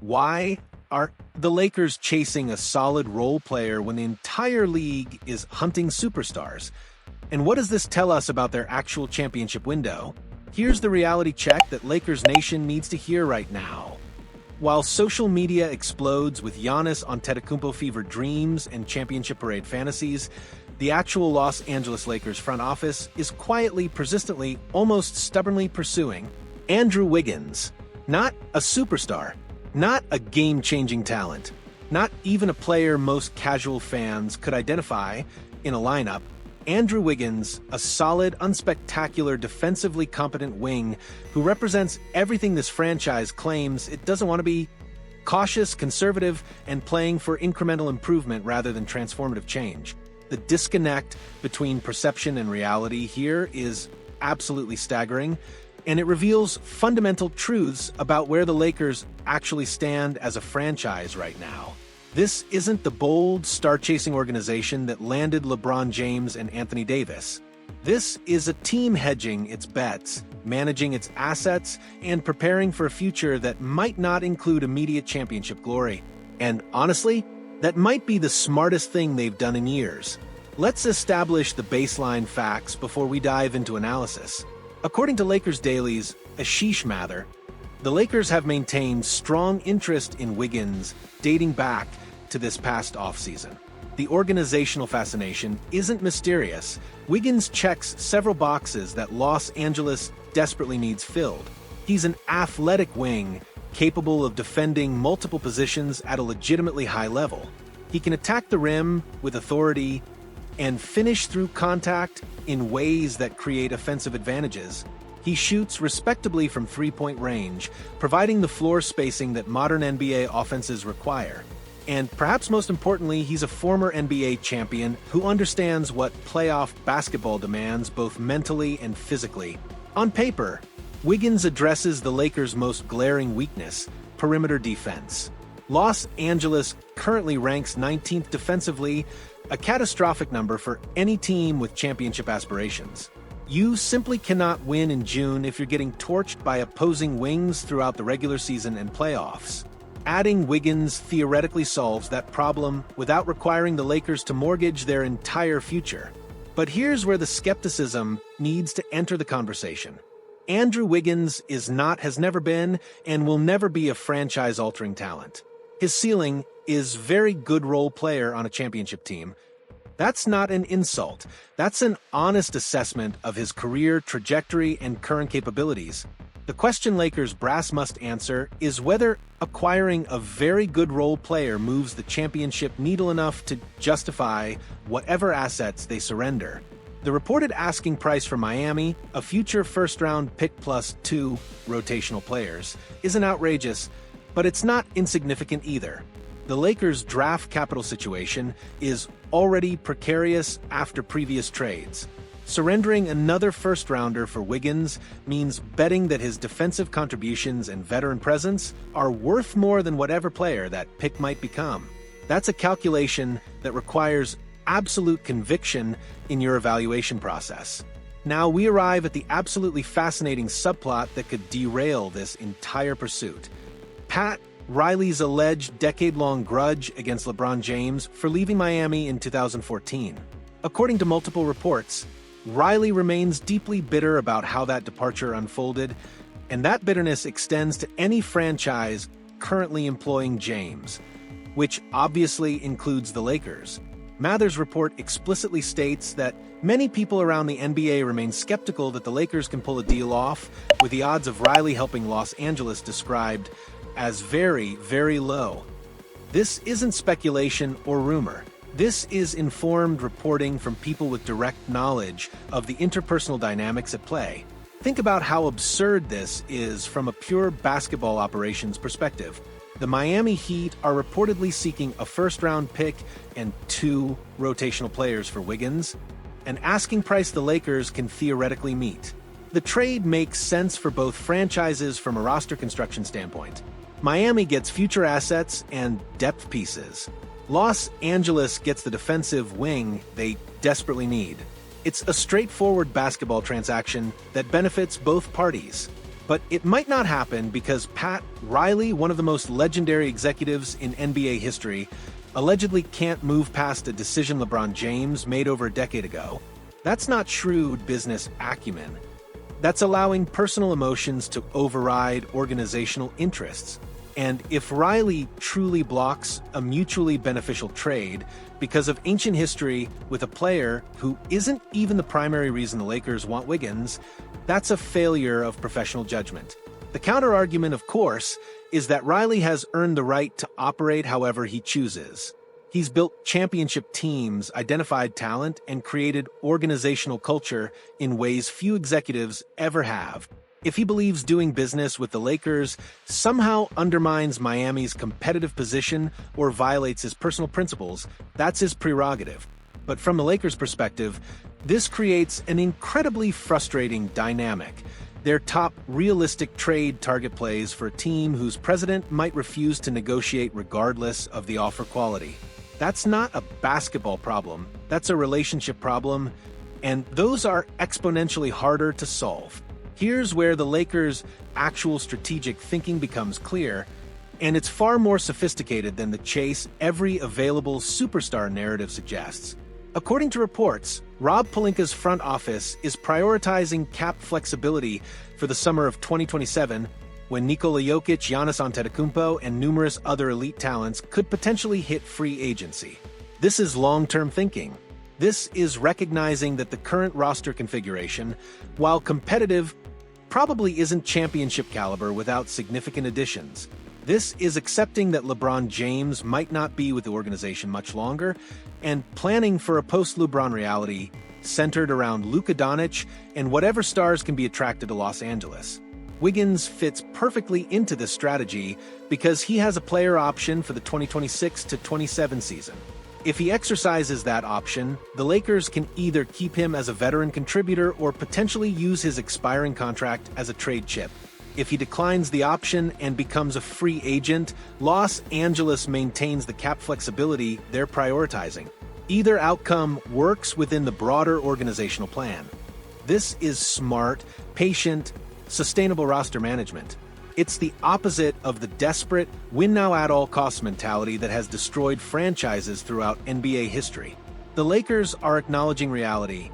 Why are the Lakers chasing a solid role player when the entire league is hunting superstars? And what does this tell us about their actual championship window? Here's the reality check that Lakers Nation needs to hear right now. While social media explodes with Giannis Antetokounmpo fever dreams and championship parade fantasies, the actual Los Angeles Lakers front office is quietly, persistently, almost stubbornly pursuing Andrew Wiggins. Not a superstar, not a game-changing talent, not even a player most casual fans could identify in a lineup. Andrew Wiggins, a solid, unspectacular, defensively competent wing who represents everything this franchise claims it doesn't want to be: cautious, conservative, and playing for incremental improvement rather than transformative change. The disconnect between perception and reality here is absolutely staggering, and it reveals fundamental truths about where the Lakers actually stand as a franchise right now. This isn't the bold, star-chasing organization that landed LeBron James and Anthony Davis. This is a team hedging its bets, managing its assets, and preparing for a future that might not include immediate championship glory. And honestly, that might be the smartest thing they've done in years. Let's establish the baseline facts before we dive into analysis. According to Lakers Daily's Ashish Mather, the Lakers have maintained strong interest in Wiggins dating back to this past offseason. The organizational fascination isn't mysterious. Wiggins checks several boxes that Los Angeles desperately needs filled. He's an athletic wing, capable of defending multiple positions at a legitimately high level. He can attack the rim with authority and finish through contact in ways that create offensive advantages. He shoots respectably from three-point range, providing the floor spacing that modern NBA offenses require. And perhaps most importantly, he's a former NBA champion who understands what playoff basketball demands both mentally and physically. On paper, Wiggins addresses the Lakers' most glaring weakness: perimeter defense. Los Angeles currently ranks 19th defensively, a catastrophic number for any team with championship aspirations. You simply cannot win in June if you're getting torched by opposing wings throughout the regular season and playoffs. Adding Wiggins theoretically solves that problem without requiring the Lakers to mortgage their entire future. But here's where the skepticism needs to enter the conversation. Andrew Wiggins has never been, and will never be a franchise-altering talent. His ceiling is very good role player on a championship team. That's not an insult. That's an honest assessment of his career trajectory and current capabilities. The question Lakers brass must answer is whether acquiring a very good role player moves the championship needle enough to justify whatever assets they surrender. The reported asking price for Miami, a future first-round pick plus 2 rotational players, isn't outrageous, but it's not insignificant either. The Lakers' draft capital situation is already precarious after previous trades. Surrendering another first-rounder for Wiggins means betting that his defensive contributions and veteran presence are worth more than whatever player that pick might become. That's a calculation that requires absolute conviction in your evaluation process. Now we arrive at the absolutely fascinating subplot that could derail this entire pursuit. Pat Riley's alleged decade-long grudge against LeBron James for leaving Miami in 2014. According to multiple reports, Riley remains deeply bitter about how that departure unfolded, and that bitterness extends to any franchise currently employing James, which obviously includes the Lakers. Mather's report explicitly states that many people around the NBA remain skeptical that the Lakers can pull a deal off, with the odds of Riley helping Los Angeles described as very, very low. This isn't speculation or rumor. This is informed reporting from people with direct knowledge of the interpersonal dynamics at play. Think about how absurd this is from a pure basketball operations perspective. The Miami Heat are reportedly seeking a first-round pick and 2 rotational players for Wiggins, an asking price the Lakers can theoretically meet. The trade makes sense for both franchises from a roster construction standpoint. Miami gets future assets and depth pieces. Los Angeles gets the defensive wing they desperately need. It's a straightforward basketball transaction that benefits both parties. But it might not happen because Pat Riley, one of the most legendary executives in NBA history, allegedly can't move past a decision LeBron James made over a decade ago. That's not shrewd business acumen. That's allowing personal emotions to override organizational interests. And if Riley truly blocks a mutually beneficial trade because of ancient history with a player who isn't even the primary reason the Lakers want Wiggins, that's a failure of professional judgment. The counter-argument, of course, is that Riley has earned the right to operate however he chooses. He's built championship teams, identified talent, and created organizational culture in ways few executives ever have. If he believes doing business with the Lakers somehow undermines Miami's competitive position or violates his personal principles, that's his prerogative. But from the Lakers' perspective, this creates an incredibly frustrating dynamic. Their top realistic trade target plays for a team whose president might refuse to negotiate regardless of the offer quality. That's not a basketball problem, that's a relationship problem, and those are exponentially harder to solve. Here's where the Lakers' actual strategic thinking becomes clear, and it's far more sophisticated than the chase every available superstar narrative suggests. According to reports, Rob Pelinka's front office is prioritizing cap flexibility for the summer of 2027, when Nikola Jokic, Giannis Antetokounmpo, and numerous other elite talents could potentially hit free agency. This is long-term thinking. This is recognizing that the current roster configuration, while competitive, probably isn't championship caliber without significant additions. This is accepting that LeBron James might not be with the organization much longer, and planning for a post-LeBron reality centered around Luka Doncic and whatever stars can be attracted to Los Angeles. Wiggins fits perfectly into this strategy because he has a player option for the 2026 to 27 season. If he exercises that option, the Lakers can either keep him as a veteran contributor or potentially use his expiring contract as a trade chip. If he declines the option and becomes a free agent, Los Angeles maintains the cap flexibility they're prioritizing. Either outcome works within the broader organizational plan. This is smart, patient, sustainable roster management. It's the opposite of the desperate, win-now-at-all-costs mentality that has destroyed franchises throughout NBA history. The Lakers are acknowledging reality.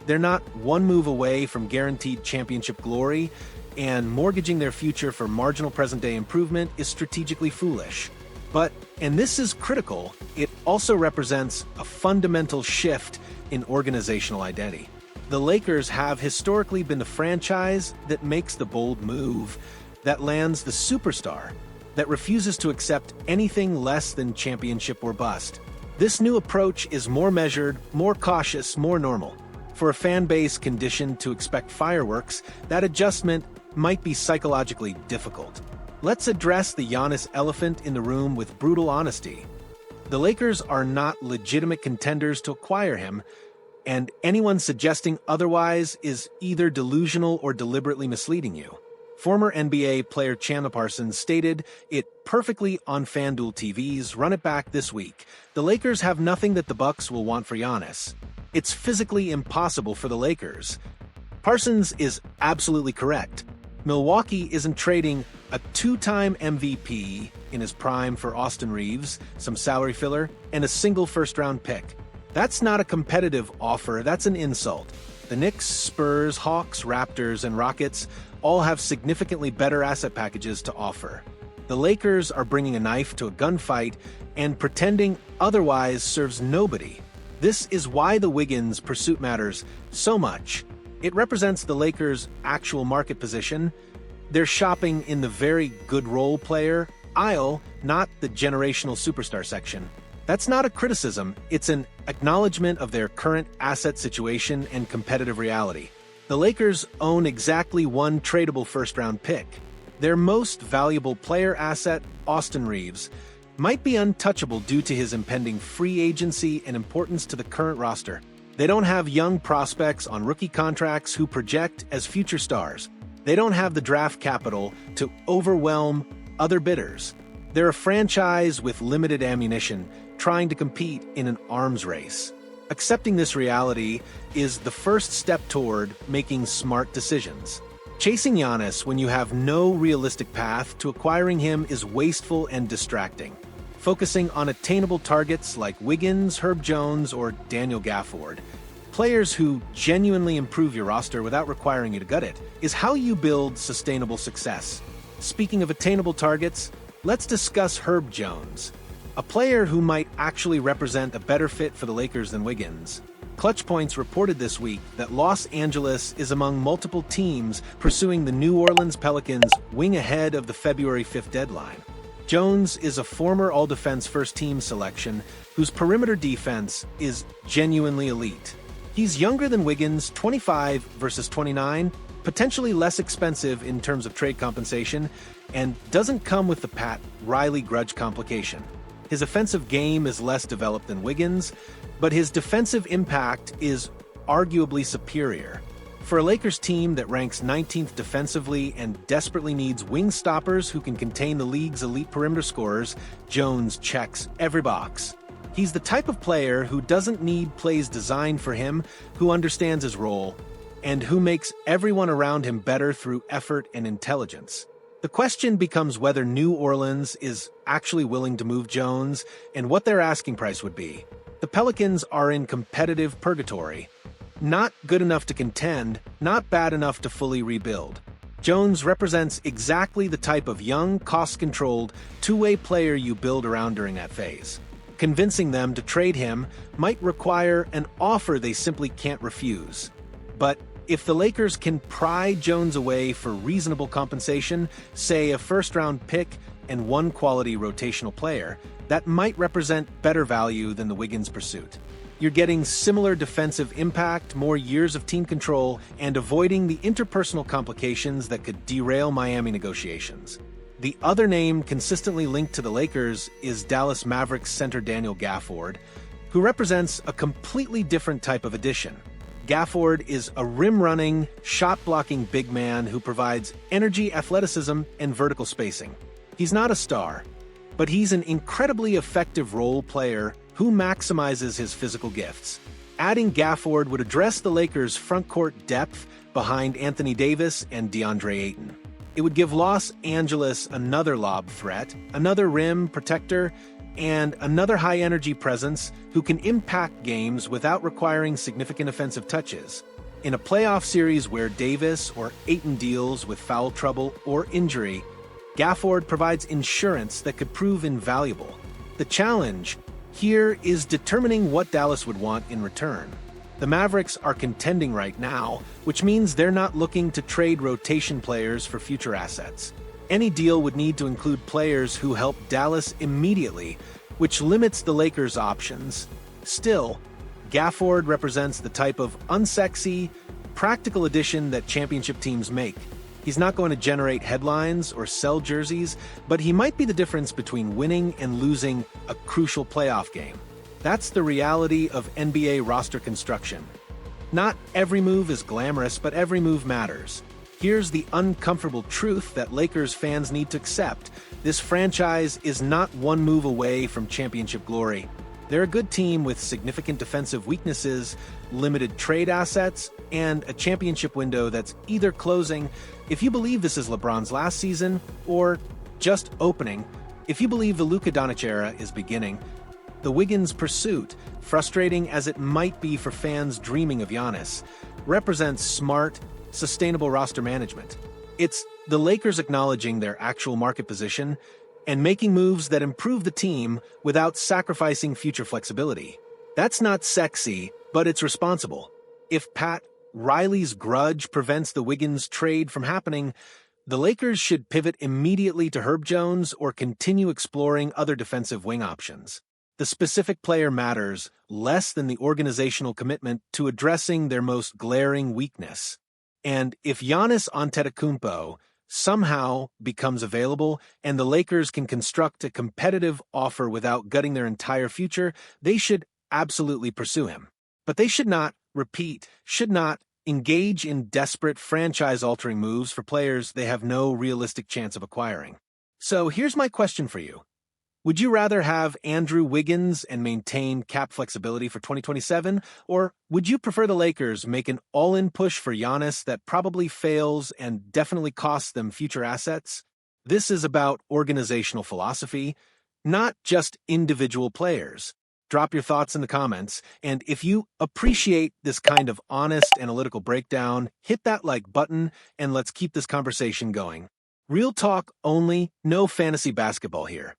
They're not one move away from guaranteed championship glory, and mortgaging their future for marginal present-day improvement is strategically foolish. But, and this is critical, it also represents a fundamental shift in organizational identity. The Lakers have historically been the franchise that makes the bold move, that lands the superstar, that refuses to accept anything less than championship or bust. This new approach is more measured, more cautious, more normal. For a fan base conditioned to expect fireworks, that adjustment might be psychologically difficult. Let's address the Giannis elephant in the room with brutal honesty. The Lakers are not legitimate contenders to acquire him, and anyone suggesting otherwise is either delusional or deliberately misleading you. Former NBA player Chandler Parsons stated it perfectly on FanDuel TV's Run It Back this week. The Lakers have nothing that the Bucks will want for Giannis. It's physically impossible for the Lakers. Parsons is absolutely correct. Milwaukee isn't trading a two-time MVP in his prime for Austin Reeves, some salary filler, and a single first-round pick. That's not a competitive offer, that's an insult. The Knicks, Spurs, Hawks, Raptors, and Rockets all have significantly better asset packages to offer. The Lakers are bringing a knife to a gunfight, and pretending otherwise serves nobody. This is why the Wiggins pursuit matters so much. It represents the Lakers' actual market position. They're shopping in the very good role player aisle, not the generational superstar section. That's not a criticism, it's an acknowledgement of their current asset situation and competitive reality. The Lakers own exactly one tradable first-round pick. Their most valuable player asset, Austin Reeves, might be untouchable due to his impending free agency and importance to the current roster. They don't have young prospects on rookie contracts who project as future stars. They don't have the draft capital to overwhelm other bidders. They're a franchise with limited ammunition, trying to compete in an arms race. Accepting this reality is the first step toward making smart decisions. Chasing Giannis when you have no realistic path to acquiring him is wasteful and distracting. Focusing on attainable targets like Wiggins, Herb Jones, or Daniel Gafford, players who genuinely improve your roster without requiring you to gut it, is how you build sustainable success. Speaking of attainable targets, let's discuss Herb Jones, a player who might actually represent a better fit for the Lakers than Wiggins. Clutch Points reported this week that Los Angeles is among multiple teams pursuing the New Orleans Pelicans' wing ahead of the February 5th deadline. Jones is a former All-Defense first-team selection whose perimeter defense is genuinely elite. He's younger than Wiggins, 25 versus 29, potentially less expensive in terms of trade compensation, and doesn't come with the Pat Riley grudge complication. His offensive game is less developed than Wiggins, but his defensive impact is arguably superior. For a Lakers team that ranks 19th defensively and desperately needs wing stoppers who can contain the league's elite perimeter scorers, Jones checks every box. He's the type of player who doesn't need plays designed for him, who understands his role, and who makes everyone around him better through effort and intelligence. The question becomes whether New Orleans is actually willing to move Jones and what their asking price would be. The Pelicans are in competitive purgatory. Not good enough to contend, not bad enough to fully rebuild. Jones represents exactly the type of young, cost-controlled, two-way player you build around during that phase. Convincing them to trade him might require an offer they simply can't refuse. But if the Lakers can pry Jones away for reasonable compensation, say a first-round pick and one quality rotational player, that might represent better value than the Wiggins pursuit. You're getting similar defensive impact, more years of team control, and avoiding the interpersonal complications that could derail Miami negotiations. The other name consistently linked to the Lakers is Dallas Mavericks center Daniel Gafford, who represents a completely different type of addition. Gafford is a rim-running, shot-blocking big man who provides energy, athleticism, and vertical spacing. He's not a star, but he's an incredibly effective role player who maximizes his physical gifts. Adding Gafford would address the Lakers' frontcourt depth behind Anthony Davis and DeAndre Ayton. It would give Los Angeles another lob threat, another rim protector, and another high-energy presence who can impact games without requiring significant offensive touches. In a playoff series where Davis or Ayton deals with foul trouble or injury, Gafford provides insurance that could prove invaluable. The challenge here is determining what Dallas would want in return. The Mavericks are contending right now, which means they're not looking to trade rotation players for future assets. Any deal would need to include players who help Dallas immediately, which limits the Lakers' options. Still, Gafford represents the type of unsexy, practical addition that championship teams make. He's not going to generate headlines or sell jerseys, but he might be the difference between winning and losing a crucial playoff game. That's the reality of NBA roster construction. Not every move is glamorous, but every move matters. Here's the uncomfortable truth that Lakers fans need to accept. This franchise is not one move away from championship glory. They're a good team with significant defensive weaknesses, limited trade assets, and a championship window that's either closing, if you believe this is LeBron's last season, or just opening, if you believe the Luka Doncic era is beginning. The Wiggins pursuit, frustrating as it might be for fans dreaming of Giannis, represents smart, sustainable roster management. It's the Lakers acknowledging their actual market position and making moves that improve the team without sacrificing future flexibility. That's not sexy, but it's responsible. If Pat Riley's grudge prevents the Wiggins trade from happening, the Lakers should pivot immediately to Herb Jones or continue exploring other defensive wing options. The specific player matters less than the organizational commitment to addressing their most glaring weakness. And if Giannis Antetokounmpo somehow becomes available and the Lakers can construct a competitive offer without gutting their entire future, they should absolutely pursue him. But they should not engage in desperate franchise-altering moves for players they have no realistic chance of acquiring. So here's my question for you. Would you rather have Andrew Wiggins and maintain cap flexibility for 2027, or would you prefer the Lakers make an all-in push for Giannis that probably fails and definitely costs them future assets? This is about organizational philosophy, not just individual players. Drop your thoughts in the comments, and if you appreciate this kind of honest analytical breakdown, hit that like button, and let's keep this conversation going. Real talk only, no fantasy basketball here.